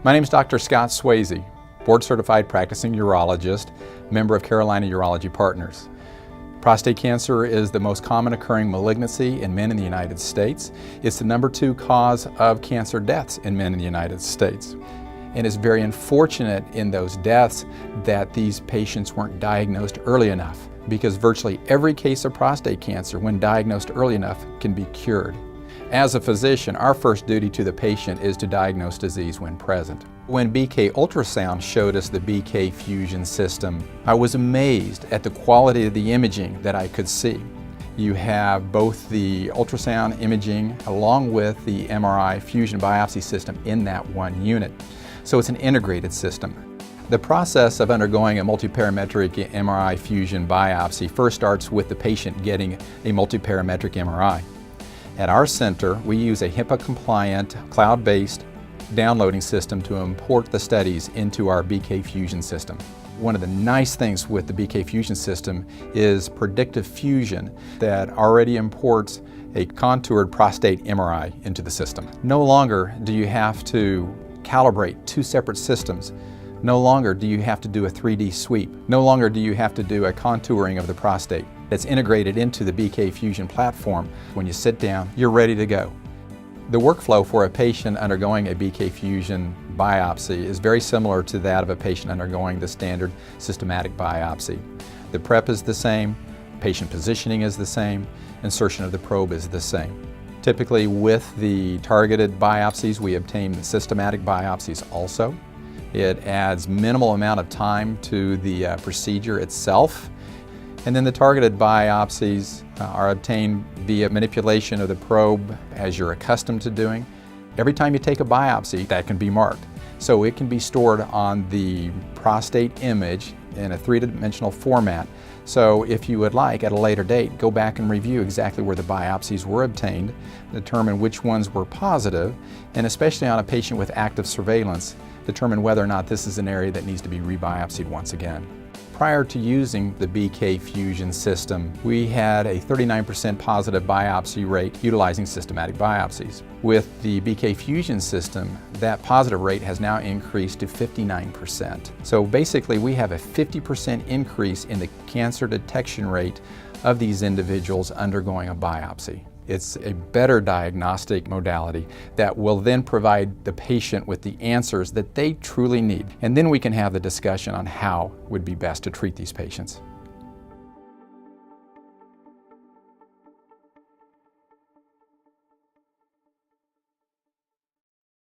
My name is Dr. Scott Sweazy, board-certified practicing urologist, member of Carolina Urology Partners. Prostate cancer is the most common occurring malignancy in men in the United States. It's the #2 cause of cancer deaths in men in the United States. And it's very unfortunate in those deaths that these patients weren't diagnosed early enough, because virtually every case of prostate cancer, when diagnosed early enough, can be cured. As a physician, our first duty to the patient is to diagnose disease when present. When BK Ultrasound showed us the BK Fusion system, I was amazed at the quality of the imaging that I could see. You have both the ultrasound imaging along with the MRI fusion biopsy system in that one unit. So it's an integrated system. The process of undergoing a multiparametric MRI fusion biopsy first starts with the patient getting a multiparametric MRI. At our center, we use a HIPAA-compliant, cloud-based downloading system to import the studies into our BK Fusion system. One of the nice things with the BK Fusion system is predictive fusion that already imports a contoured prostate MRI into the system. No longer do you have to calibrate two separate systems. No longer do you have to do a 3D sweep. No longer do you have to do a contouring of the prostate. It's integrated into the BK Fusion platform. When you sit down, you're ready to go. The workflow for a patient undergoing a BK Fusion biopsy is very similar to that of a patient undergoing the standard systematic biopsy. The prep is the same, patient positioning is the same, insertion of the probe is the same. Typically with the targeted biopsies, we obtain the systematic biopsies also. It adds minimal amount of time to the procedure itself. And then the targeted biopsies are obtained via manipulation of the probe as you're accustomed to doing. Every time you take a biopsy, that can be marked. So it can be stored on the prostate image in a three-dimensional format. So if you would like, at a later date, go back and review exactly where the biopsies were obtained, determine which ones were positive, and especially on a patient with active surveillance, determine whether or not this is an area that needs to be rebiopsied once again. Prior to using the BK Fusion system, we had a 39% positive biopsy rate utilizing systematic biopsies. With the BK Fusion system, that positive rate has now increased to 59%. So basically we have a 50% increase in the cancer detection rate of these individuals undergoing a biopsy. It's a better diagnostic modality that will then provide the patient with the answers that they truly need. And then we can have the discussion on how would be best to treat these patients.